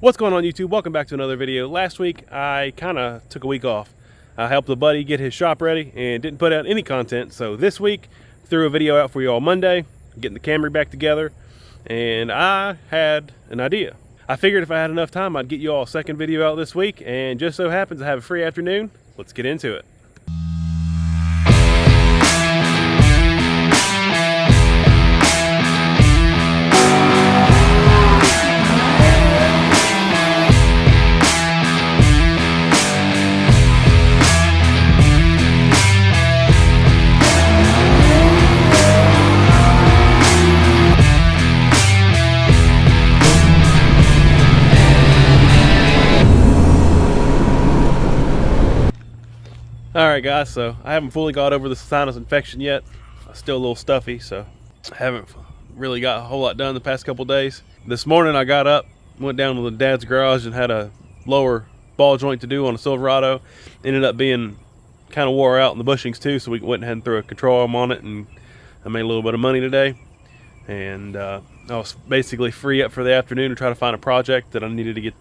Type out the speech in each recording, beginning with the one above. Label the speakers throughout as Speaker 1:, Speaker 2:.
Speaker 1: What's going on, YouTube? Welcome back to another video. Last week I kind of took a week off. I helped a buddy get his shop ready and didn't put out any content. So this week threw a video out for you all Monday, getting the Camry back together, and I had an idea. I figured if I had enough time I'd get you all a second video out this week, and just so happens I have a free afternoon. Let's get into it. Alright guys, so I haven't fully got over the sinus infection yet. I'm still a little stuffy, so I haven't really got a whole lot done the past couple days. This morning I got up, went down to the dad's garage and had a lower ball joint to do on a Silverado. Ended up being kind of wore out in the bushings too, so we went ahead and threw a control arm on it, and I made a little bit of money today. And I was basically free up for the afternoon to try to find a project that I needed to get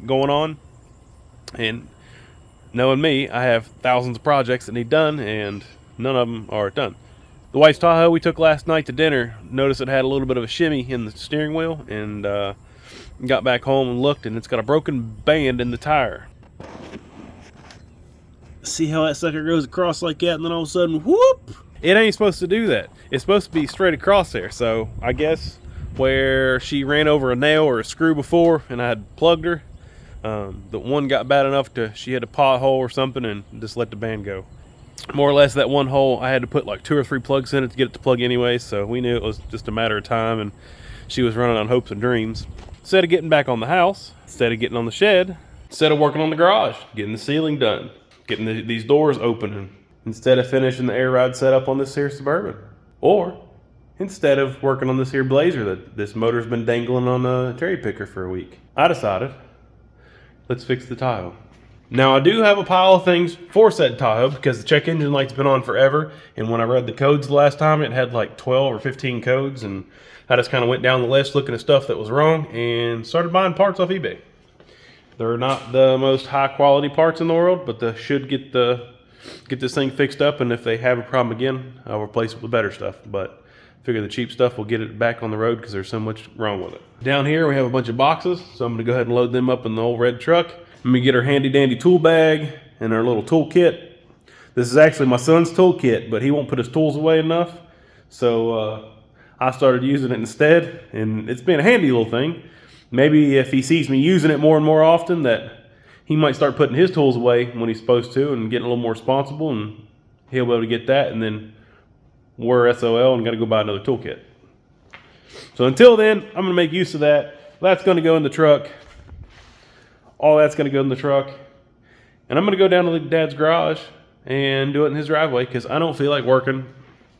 Speaker 1: going on. And knowing me, I have thousands of projects that need done, and none of them are done. The wife's Tahoe we took last night to dinner, noticed it had a little bit of a shimmy in the steering wheel, and got back home and looked, and it's got a broken band in the tire. See how that sucker goes across like that, and then all of a sudden, whoop! It ain't supposed to do that. It's supposed to be straight across there, so I guess where she ran over a nail or a screw before, and I had plugged her, the one got bad enough to she had a pothole or something and just let the band go. More or less that one hole I had to put like 2 or 3 plugs in it to get it to plug anyway, so we knew it was just a matter of time, and she was running on hopes and dreams. Instead of getting back on the house, instead of getting on the shed, instead of working on the garage, getting the ceiling done, getting these doors open, and instead of finishing the air ride setup on this here Suburban, or instead of working on this here Blazer that this motor's been dangling on a cherry picker for a week, I decided, let's fix the Tahoe. Now I do have a pile of things for said Tahoe because the check engine light's been on forever, and when I read the codes the last time it had like 12 or 15 codes, and I just kind of went down the list looking at stuff that was wrong and started buying parts off eBay. They're not the most high quality parts in the world, but they should get this thing fixed up, and if they have a problem again, I'll replace it with better stuff. But I figure the cheap stuff will get it back on the road because there's so much wrong with it. Down here we have a bunch of boxes, so I'm going to go ahead and load them up in the old red truck. Let me get our handy dandy tool bag and our little tool kit. This is actually my son's tool kit, but he won't put his tools away enough, so I started using it instead, and it's been a handy little thing. Maybe if he sees me using it more and more often, that he might start putting his tools away when he's supposed to and getting a little more responsible, and he'll be able to get that, and then we're SOL and got to go buy another toolkit. So until then, I'm going to make use of that. That's going to go in the truck. All that's going to go in the truck. And I'm going to go down to the dad's garage and do it in his driveway because I don't feel like working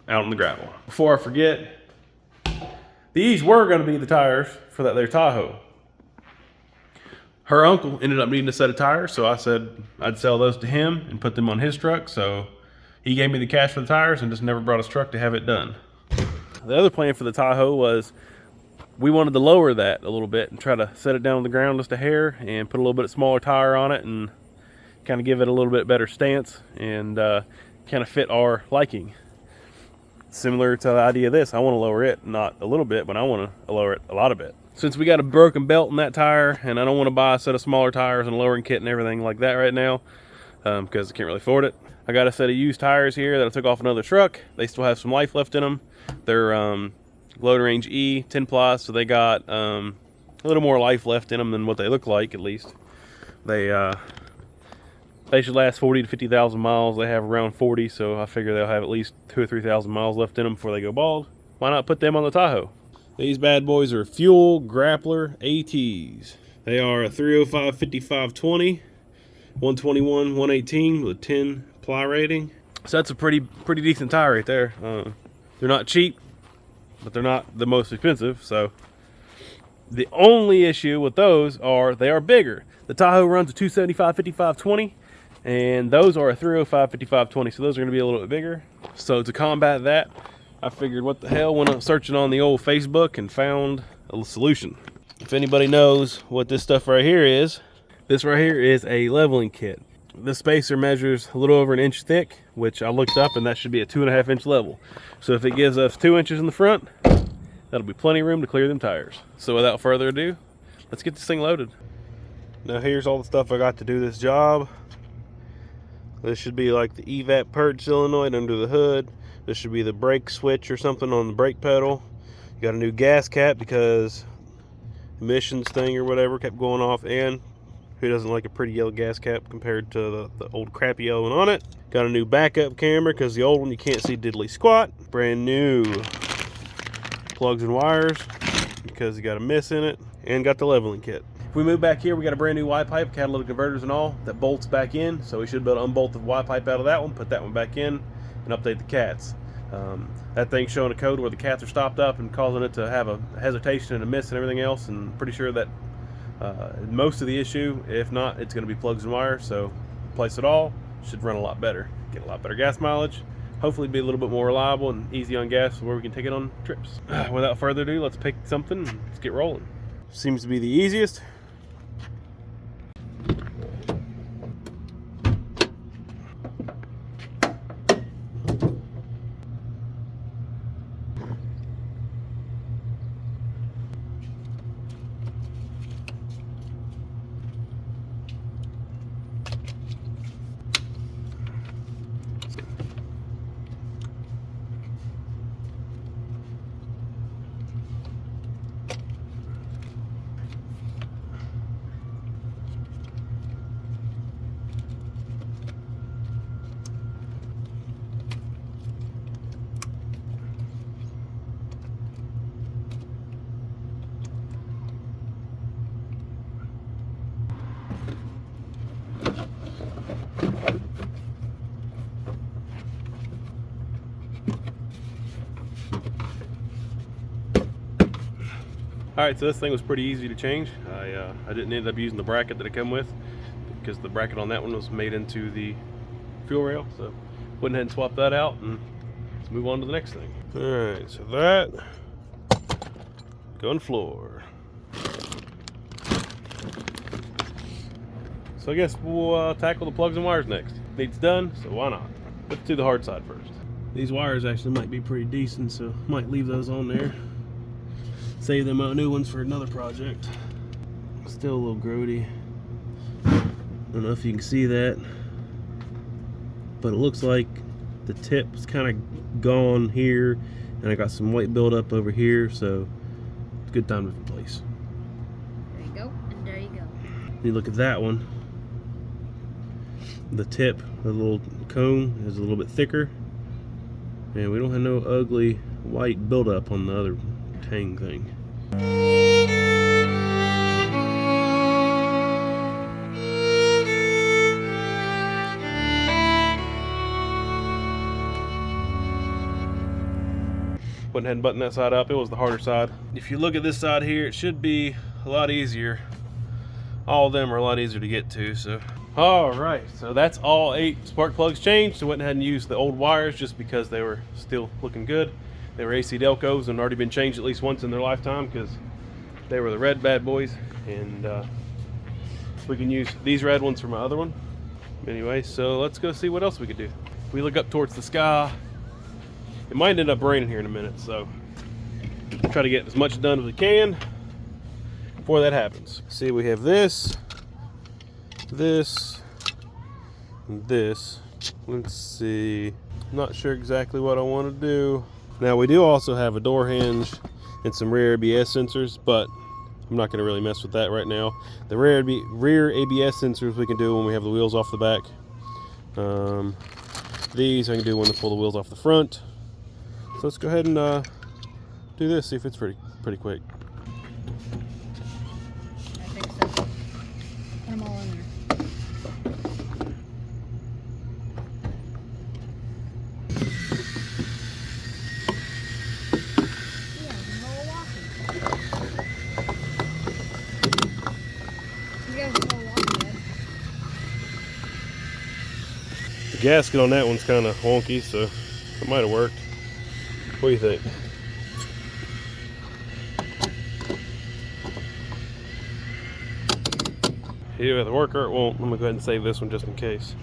Speaker 1: out in the gravel. Before I forget, these were going to be the tires for that there Tahoe. Her uncle ended up needing a set of tires, so I said I'd sell those to him and put them on his truck. So he gave me the cash for the tires and just never brought his truck to have it done. The other plan for the Tahoe was we wanted to lower that a little bit and try to set it down on the ground just a hair and put a little bit smaller tire on it and kind of give it a little bit better stance and kind of fit our liking. Similar to the idea of this, I want to lower it, not a little bit, but I want to lower it a lot of it. Since we got a broken belt in that tire and I don't want to buy a set of smaller tires and a lowering kit and everything like that right now because I can't really afford it, I got a set of used tires here that I took off another truck. They still have some life left in them. They're Load Range E 10 ply, so they got a little more life left in them than what they look like, at least. They should last 40 to 50,000 miles. They have around 40, so I figure they'll have at least 2,000 or 3,000 miles left in them before they go bald. Why not put them on the Tahoe? These bad boys are Fuel Grappler ATs. They are a 305 5520, 121 118 with a 10 ply rating. So that's a pretty decent tire right there. They're not cheap, but they're not the most expensive. So the only issue with those are they are bigger. The Tahoe runs a 275 5520, and those are a 305 5520. So those are going to be a little bit bigger. So to combat that, I figured what the hell, went up searching on the old Facebook and found a solution. if anybody knows what this stuff right here is, this right here is a leveling kit. This spacer measures a little over an inch thick, which I looked up, and that should be a 2.5 inch level. So if it gives us 2 inches in the front, that'll be plenty of room to clear them tires. So without further ado, let's get this thing loaded. Now here's all the stuff I got to do this job. This should be like the evap purge solenoid under the hood. This should be the brake switch or something on the brake pedal. You got a new gas cap because emissions thing or whatever kept going off, and who doesn't like a pretty yellow gas cap compared to the old crappy yellow one on it. Got a new backup camera because the old one you can't see diddly squat. Brand new plugs and wires because you got a miss in it, and got the leveling kit. If we move back here, we got a brand new Y pipe, catalytic converters and all, that bolts back in, so we should be able to unbolt the Y pipe out of that one, put that one back in, and update the cats. That thing's showing a code where the cats are stopped up and causing it to have a hesitation and a miss and everything else, and pretty sure that most of the issue, if not, it's going to be plugs and wires. So replace it all, should run a lot better, get a lot better gas mileage, hopefully be a little bit more reliable and easy on gas where we can take it on trips. Without further ado, let's pick something and let's get rolling. Seems to be the easiest. Alright, so this thing was pretty easy to change. I didn't end up using the bracket that it came with because the bracket on that one was made into the fuel rail. So went ahead and swapped that out, and let's move on to the next thing. Alright, so that gun floor. So I guess we'll tackle the plugs and wires next. Needs done, so why not? Let's do the hard side first. These wires actually might be pretty decent, so might leave those on there. Save them new ones for another project. Still a little grody. I don't know if you can see that, but it looks like the tip's kind of gone here, and I got some white buildup over here, so it's a good time to replace.
Speaker 2: There you go, and there you go.
Speaker 1: You look at that one. The tip, the little cone, is a little bit thicker, and we don't have no ugly white buildup on the other tang thing. Went ahead and buttoned that side up. It was the harder side. If you look at this side here, it should be a lot easier. All of them are a lot easier to get to. So all right, so that's all 8 spark plugs changed. So went ahead and used the old wires just because they were still looking good. They were AC Delcos and already been changed at least once in their lifetime because they were the red bad boys, and we can use these red ones for my other one. Anyway, so let's go see what else we could do. If we look up towards the sky, it might end up raining here in a minute, so try to get as much done as we can before that happens. See, we have this, and this. Let's see. I'm not sure exactly what I want to do. Now, we do also have a door hinge and some rear ABS sensors, but I'm not going to really mess with that right now. The rear ABS sensors we can do when we have the wheels off the back. These I can do when I pull the wheels off the front. So let's go ahead and do this, see if it's pretty quick.
Speaker 2: I think so. Put them all in there.
Speaker 1: The gasket on that one's kind of wonky, so it might have worked. What do you think? Either work or it won't. I'm gonna go ahead and save this one just in case.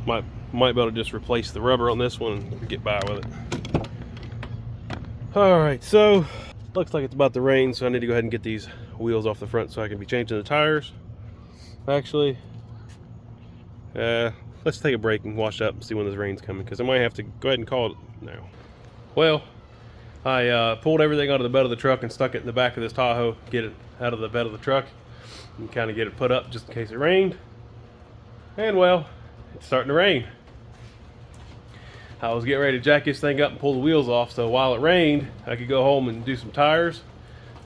Speaker 1: Might be able to just replace the rubber on this one and get by with it. All right, so looks like it's about to rain, so I need to go ahead and get these wheels off the front so I can be changing the tires. Actually, let's take a break and wash up and see when this rain's coming, because I might have to go ahead and call it now. Well, I pulled everything out of the bed of the truck and stuck it in the back of this Tahoe, get it out of the bed of the truck and kind of get it put up just in case it rained. And well, it's starting to rain. I was getting ready to jack this thing up and pull the wheels off so while it rained I could go home and do some tires,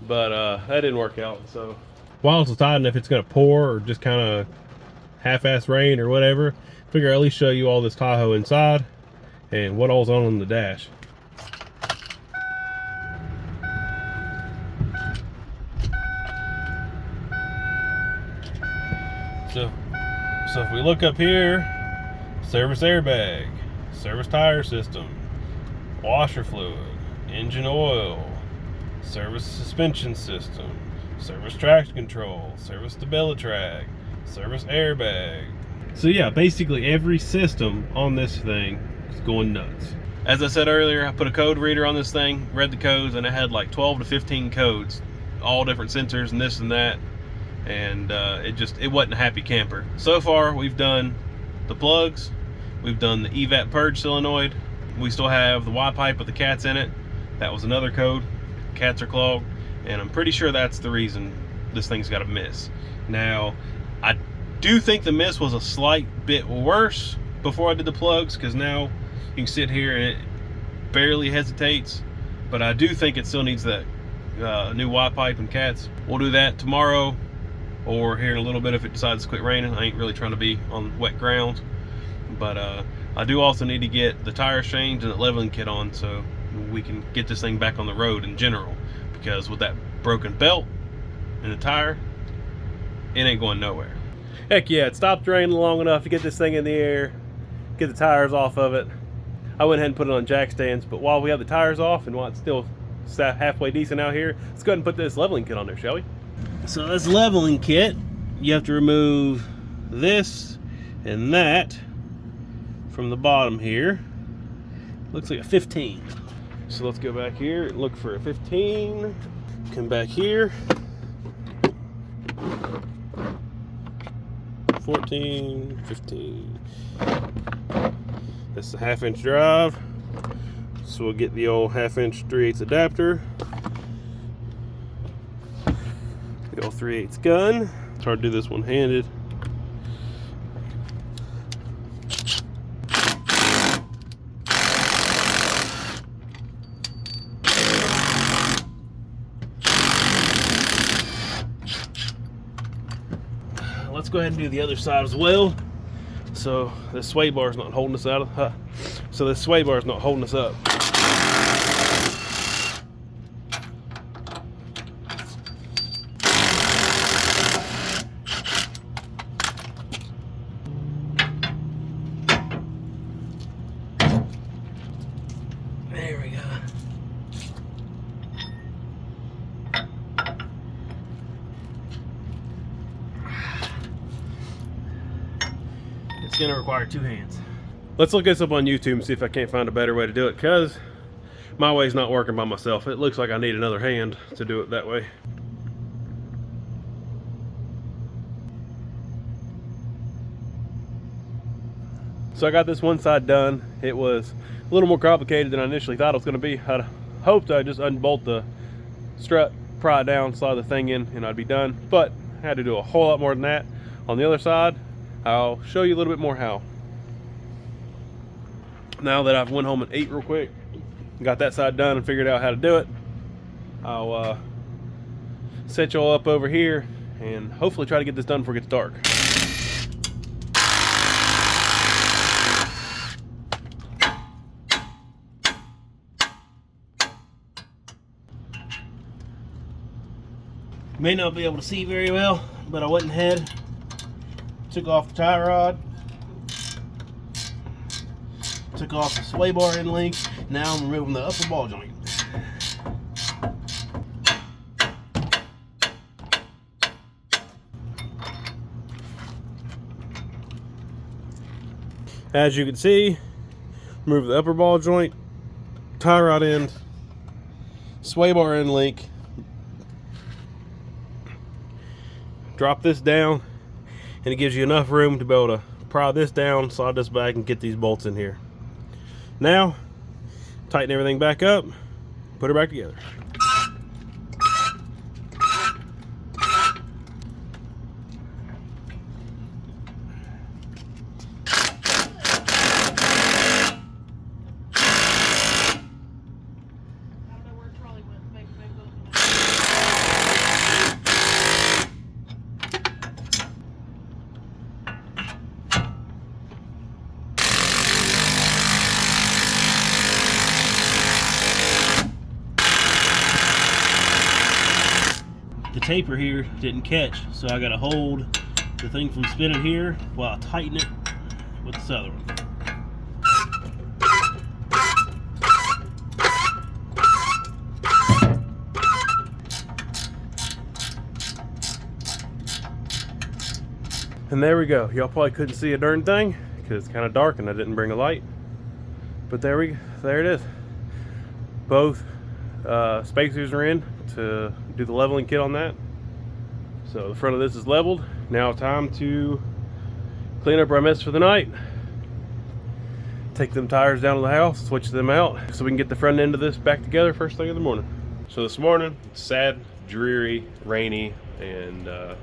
Speaker 1: but that didn't work out. So while it's deciding if it's going to pour or just kind of half-ass rain or whatever, figure I'll at least show you all this Tahoe inside and what all's on the dash. So if we look up here, service airbag, service tire system, washer fluid, engine oil, service suspension system, service traction control, service StabiliTrak, service airbag. So yeah, basically every system on this thing is going nuts. As I said earlier, I put a code reader on this thing, read the codes, and it had like 12 to 15 codes, all different sensors and this and that. And it wasn't a happy camper. So far we've done the plugs, we've done the evap purge solenoid, we still have the Y pipe with the cats in it. That was another code, cats are clogged, and I'm pretty sure that's the reason this thing's got a miss. Now I do think the miss was a slight bit worse before I did the plugs, because now you can sit here and it barely hesitates, but I do think it still needs that new Y pipe and cats. We'll do that tomorrow or here in a little bit if it decides to quit raining. I ain't really trying to be on wet ground, but I do also need to get the tires changed and the leveling kit on so we can get this thing back on the road in general, because with that broken belt and the tire, it ain't going nowhere. Heck yeah, it stopped raining long enough to get this thing in the air, get the tires off of it. I went ahead and put it on jack stands, but while we have the tires off and while it's still halfway decent out here, let's go ahead and put this leveling kit on there, shall we? So this leveling kit, you have to remove this and that from the bottom here. Looks like a 15. So let's go back here and look for a 15. Come back here. 14, 15. That's the 1/2 inch drive. So we'll get the old 1/2 inch 3/8 adapter. The old 3/8 gun. It's hard to do this one handed. Let's go ahead and do the other side as well. So this sway bar is not holding us out of, so this sway bar is not holding us up. There we go. It's gonna require 2 hands. Let's look this up on YouTube and see if I can't find a better way to do it, because my way's not working by myself. It looks like I need another hand to do it that way. So I got this one side done. It was a little more complicated than I initially thought it was gonna be. I'd hoped I'd just unbolt the strut, pry it down, slide the thing in, and I'd be done. But I had to do a whole lot more than that. On the other side, I'll show you a little bit more how. Now that I've went home and ate real quick, got that side done and figured out how to do it, I'll set you all up over here and hopefully try to get this done before it gets dark. May not be able to see very well, but I went ahead, took off the tie rod, took off the sway bar end link. Now I'm removing the upper ball joint. As you can see, remove the upper ball joint, tie rod end, sway bar end link, drop this down, and it gives you enough room to be able to pry this down, slide this back, and get these bolts in here. Now, tighten everything back up, put her back together. The taper here didn't catch, so I gotta hold the thing from spinning here while I tighten it with this other one. And there we go. Y'all probably couldn't see a darn thing because it's kind of dark and I didn't bring a light. But there it is. Both spacers are in to do the leveling kit on that. So the front of this is leveled. Now time to clean up our mess for the night. Take them tires down to the house, switch them out so we can get the front end of this back together first thing in the morning. So this morning, it's sad, dreary, rainy, and I'm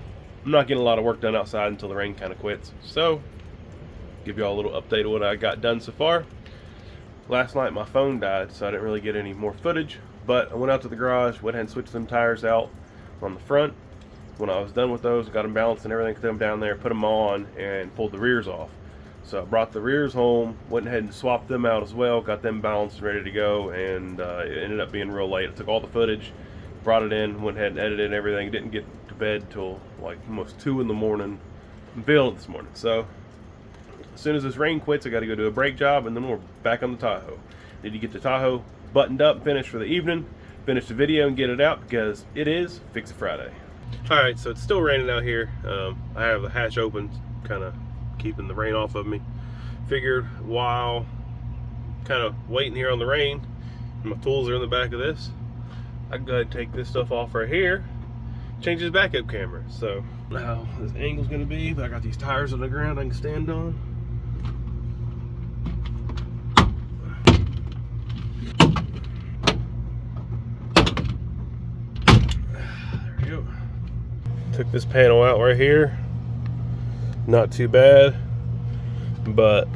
Speaker 1: not getting a lot of work done outside until the rain kind of quits. So give y'all a little update of what I got done so far. Last night my phone died, so I didn't really get any more footage, but I went out to the garage, went ahead and switched them tires out on the front. When I was done with those, got them balanced and everything, put them down there, put them on, and pulled the rears off. So I brought the rears home, went ahead and swapped them out as well, got them balanced and ready to go, and it ended up being real late. I took all the footage, brought it in, went ahead and edited everything. Didn't get to bed till like almost 2 in the morning. I'm feeling it this morning. So as soon as this rain quits, I got to go do a brake job, and then we're back on the Tahoe. Need to get the Tahoe buttoned up, finished for the evening, finish the video and get it out because it is Fix It Friday. Alright, so it's still raining out here. I have the hatch open, kind of keeping the rain off of me. Figured while kind of waiting here on the rain, my tools are in the back of this, I can go ahead and take this stuff off right here, change this backup camera. So now this angle's going to be, but I got these tires on the ground I can stand on. There we go. Took this panel out right here. Not too bad, but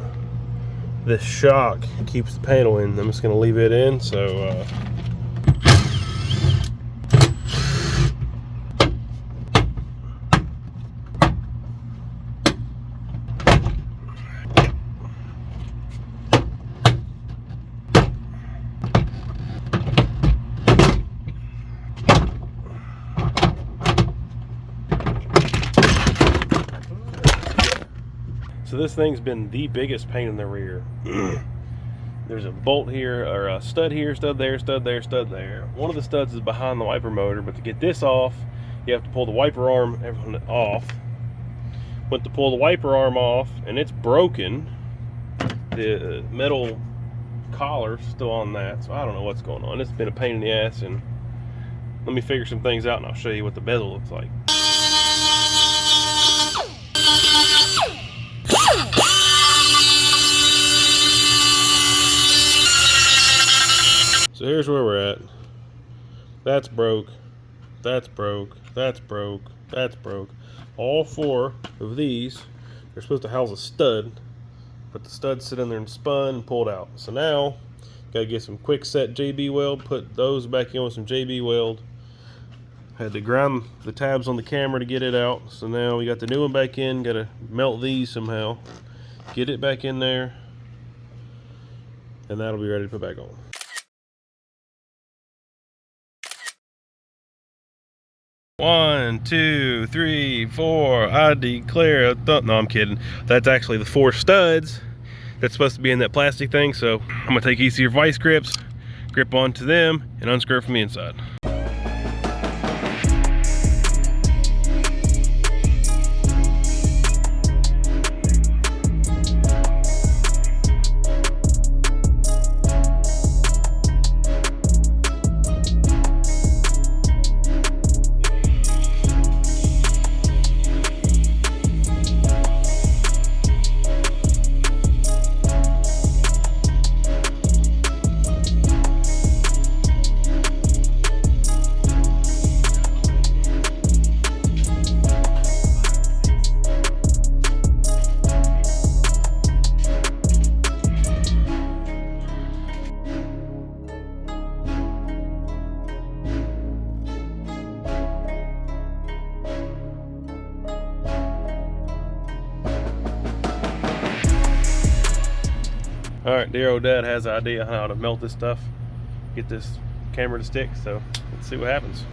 Speaker 1: this shock keeps the panel in. I'm just going to leave it in. So So this thing's been the biggest pain in the rear. There's a bolt here, or a stud here, stud there, stud there, stud there. One of the studs is behind the wiper motor, but to get this off, you have to pull the wiper arm off. Went to pull the wiper arm off, and it's broken. The metal collar's still on that, so I don't know what's going on. It's been a pain in the ass, and let me figure some things out, and I'll show you what the bezel looks like. So here's where we're at. That's broke, that's broke, that's broke, that's broke. All 4 of these are supposed to house a stud, but the studs sit in there and spun and pulled out. So now, gotta get some quick set JB weld, put those back in with some JB weld. Had to grind the tabs on the camera to get it out. So now we got the new one back in, gotta melt these somehow, get it back in there, and that'll be ready to put back on. One, two, three, 4. I declare a no, I'm kidding. That's actually the 4 studs that's supposed to be in that plastic thing. So I'm gonna take easier vice grips, grip onto them, and unscrew it from the inside. All right, dear old dad has an idea how to melt this stuff, get this camera to stick, so let's see what happens.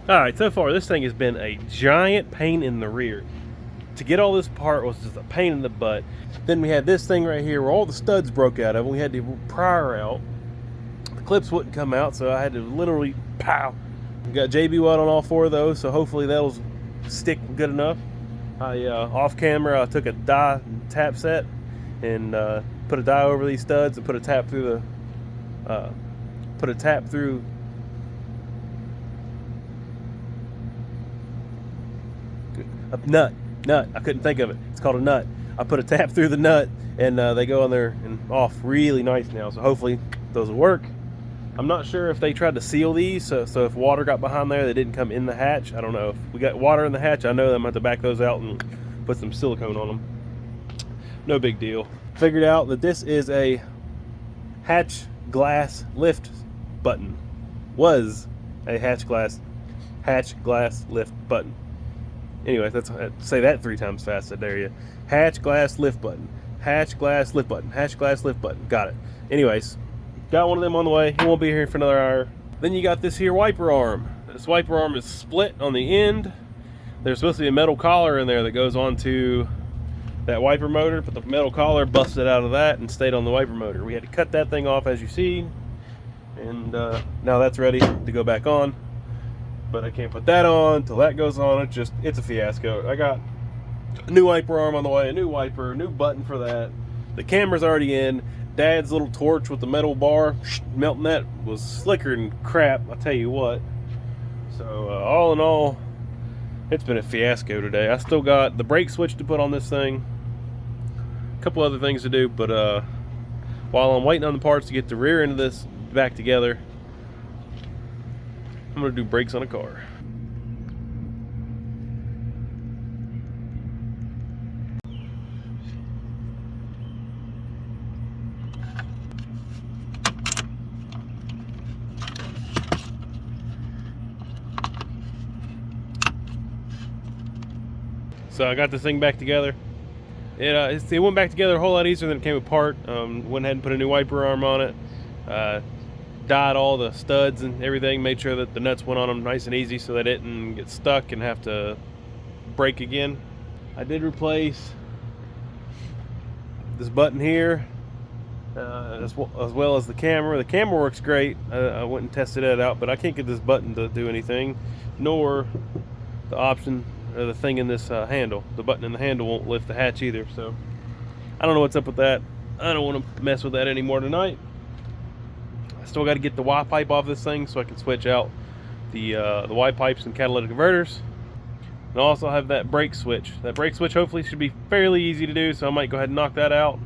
Speaker 1: Alright, so far this thing has been a giant pain in the rear. To get all this apart was just a pain in the butt. Then we had this thing right here where all the studs broke out of, and we had to pry out. The clips wouldn't come out, so I had to literally pow. We got JB weld on all 4 of those, so hopefully that'll stick good enough. Off camera, I took a die tap set and put a die over these studs and put a tap through a nut. I couldn't think of it. It's called a nut. I put a tap through the nut, and they go on there and off really nice now. So hopefully those will work. I'm not sure if they tried to seal these, so if water got behind there, they didn't come in the hatch. I don't know. If we got water in the hatch, I know I'm going to have to back those out and put some silicone on them. No big deal. Figured out that this is a hatch glass lift button. Was a hatch glass lift button. Anyways, let's say that 3 times fast. I dare you. Hatch glass lift button. Hatch glass lift button. Hatch glass lift button. Got it. Anyways, got one of them on the way. He won't be here for another hour. Then you got this here wiper arm. This wiper arm is split on the end. There's supposed to be a metal collar in there that goes onto that wiper motor, but the metal collar busted out of that and stayed on the wiper motor. We had to cut that thing off, as you see, and now that's ready to go back on. But I can't put that on till that goes on. It's a fiasco. I got a new wiper arm on the way, a new wiper, new button for that. The camera's already in. Dad's little torch with the metal bar, melting that was slicker than crap, I'll tell you what. So all in all, it's been a fiasco today. I still got the brake switch to put on this thing, a couple other things to do, but while I'm waiting on the parts to get the rear end of this back together, I'm going to do brakes on a car. So I got this thing back together. It went back together a whole lot easier than it came apart. Went ahead and put a new wiper arm on it. Dyed all the studs and everything, made sure that the nuts went on them nice and easy so they didn't get stuck and have to break again. I did replace this button here as well as the camera. The camera works great. I went and tested it out, but I can't get this button to do anything, nor the option or the thing in this handle. The button in the handle won't lift the hatch either, so I don't know what's up with that. I don't want to mess with that anymore tonight. I still got to get the Y pipe off this thing so I can switch out the Y pipes and catalytic converters. And I also have that brake switch. That brake switch hopefully should be fairly easy to do, so I might go ahead and knock that out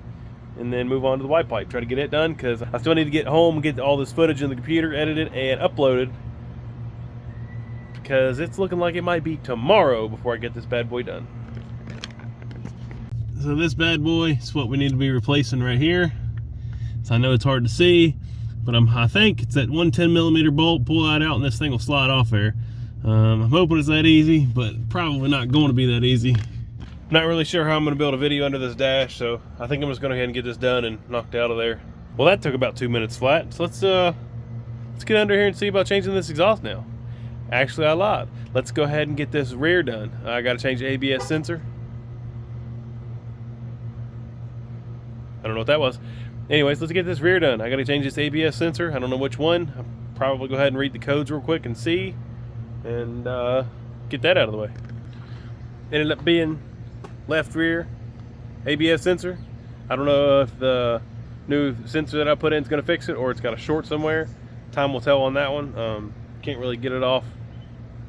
Speaker 1: and then move on to the Y pipe. Try to get it done, because I still need to get home and get all this footage in the computer edited and uploaded, because it's looking like it might be tomorrow before I get this bad boy done. So this bad boy is what we need to be replacing right here. So I know it's hard to see, but I think it's that 110mm bolt. Pull that out and this thing will slide off there. I'm hoping it's that easy, but probably not going to be that easy. Not really sure how I'm going to build a video under this dash, so I think I'm just going to go ahead and get this done and knocked out of there. Well, that took about 2 minutes flat, so let's get under here and see about changing this exhaust now. Actually, I lied. Let's go ahead and get this rear done. I got to change the ABS sensor. I don't know what that was. Anyways, let's get this rear done. I got to change this ABS sensor. I don't know which one. I'll probably go ahead and read the codes real quick and see. And get that out of the way. Ended up being left rear ABS sensor. I don't know if the new sensor that I put in is going to fix it or it's got a short somewhere. Time will tell on that one. Can't really get it off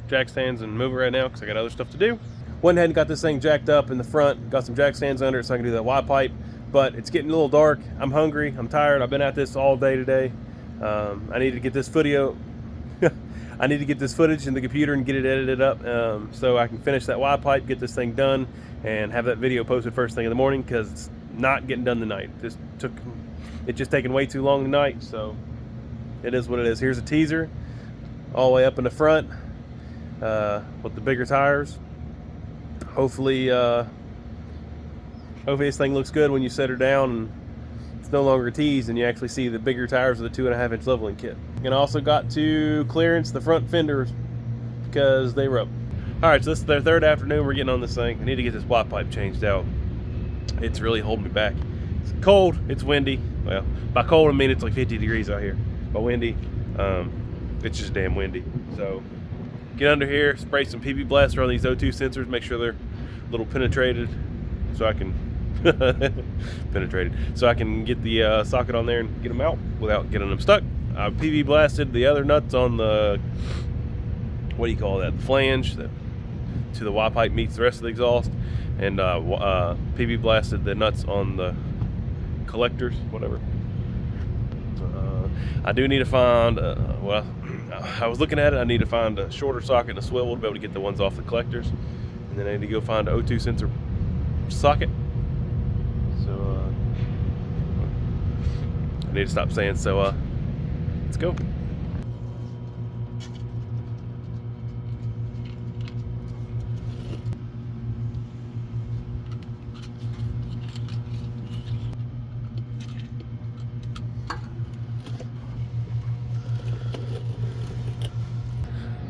Speaker 1: jack stands and move it right now because I got other stuff to do. Went ahead and got this thing jacked up in the front, got some jack stands under it so I can do that Y pipe, but it's getting a little dark. I'm hungry, I'm tired, I've been at this all day today. I need to get this video I need to get this footage in the computer and get it edited up so I can finish that Y pipe, get this thing done, and have that video posted first thing in the morning because it's not getting done tonight. It's just taking way too long tonight, so it is what it is. Here's a teaser all the way up in the front with the bigger tires. Hopefully this thing looks good when you set her down and it's no longer a tease and you actually see the bigger tires of the 2.5 inch leveling kit. And I also got to clearance the front fenders because they rub. All right, so this is their third afternoon we're getting on this thing. I need to get this Y pipe changed out. It's really holding me back. It's cold, it's windy. Well, by cold I mean it's like 50 degrees out here. By windy, it's just damn windy. So get under here, spray some PB blaster on these O2 sensors, make sure they're a little penetrated so I can so I can get the socket on there and get them out without getting them stuck. I PB blasted the other nuts on the, what do you call that, the flange that to the Y pipe meets the rest of the exhaust, and PB blasted the nuts on the collectors, whatever. I do need to find, well, I was looking at it, I need to find a shorter socket and a swivel to be able to get the ones off the collectors, and then I need to go find an O2 sensor socket. So I need to stop saying so. Let's go.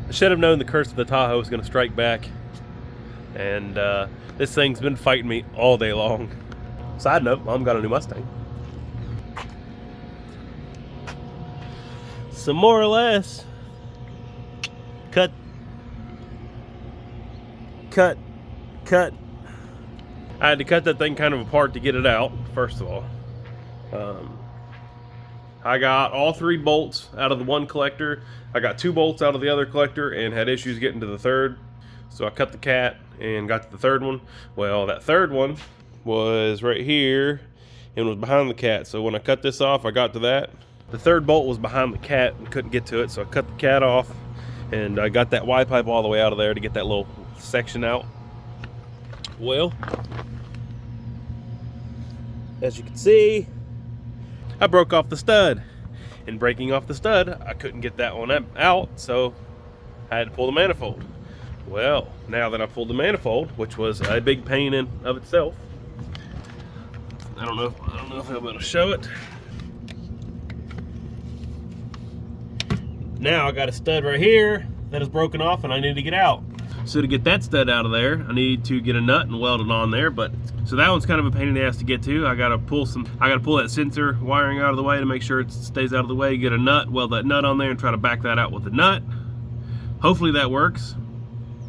Speaker 1: I should have known the curse of the Tahoe was going to strike back, and this thing's been fighting me all day long. Side note, Mom got a new Mustang. So more or less, cut. I had to cut that thing kind of apart to get it out, first of all. I got all 3 bolts out of the one collector. I got 2 bolts out of the other collector and had issues getting to the third. So I cut the cat and got to the third one. Well, that third one was right here and was behind the cat. So when I cut this off, I got to that. The third bolt was behind the cat and couldn't get to it. So I cut the cat off and I got that Y pipe all the way out of there to get that little section out. Well, as you can see, I broke off the stud. In breaking off the stud, I couldn't get that one out, so I had to pull the manifold. Well, now that I pulled the manifold, which was a big pain in of itself, I don't know if I'll be able to show it. Now I got a stud right here that is broken off and I need to get out. So to get that stud out of there, I need to get a nut and weld it on there. But so that one's kind of a pain in the ass to get to. I gotta pull that sensor wiring out of the way to make sure it stays out of the way. Get a nut, weld that nut on there, and try to back that out with the nut. Hopefully that works.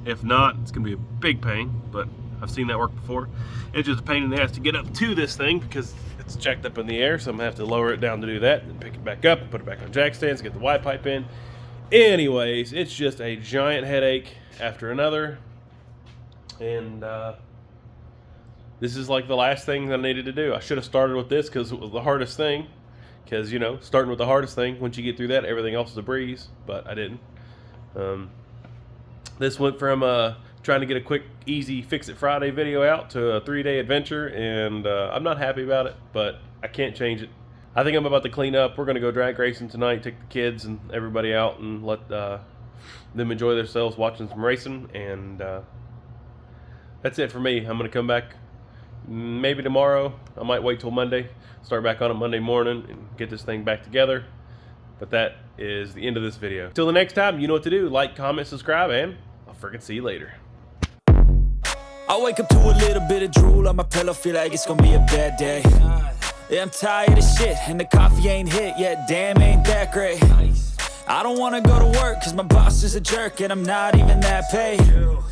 Speaker 1: If not, it's gonna be a big pain. But I've seen that work before. It's just a pain in the ass to get up to this thing because it's jacked up in the air. So I'm gonna have to lower it down to do that, and pick it back up, and put it back on jack stands, get the Y pipe in. Anyways, it's just a giant headache after another, and this is like the last thing that I needed to do. I should have started with this because it was the hardest thing, because you know, starting with the hardest thing, once you get through that, everything else is a breeze. But I didn't. This went from trying to get a quick, easy Fix It Friday video out to a 3-day adventure, and I'm not happy about it, but I can't change it. I think I'm about to clean up. We're going to go drag racing tonight, take the kids and everybody out and let them enjoy themselves watching some racing, and that's it for me. I'm going to come back maybe tomorrow. I might wait till Monday, start back on it Monday morning and get this thing back together. But that is the end of this video. Till the next time, you know what to do. Like, comment, subscribe, and I'll freaking see you later.
Speaker 3: I wake up to a little bit of drool on my pillow, feel like it's gonna be a bad day. Yeah, I'm tired of shit, and the coffee ain't hit yet, damn, ain't that great. I don't wanna go to work cause my boss is a jerk and I'm not even that paid.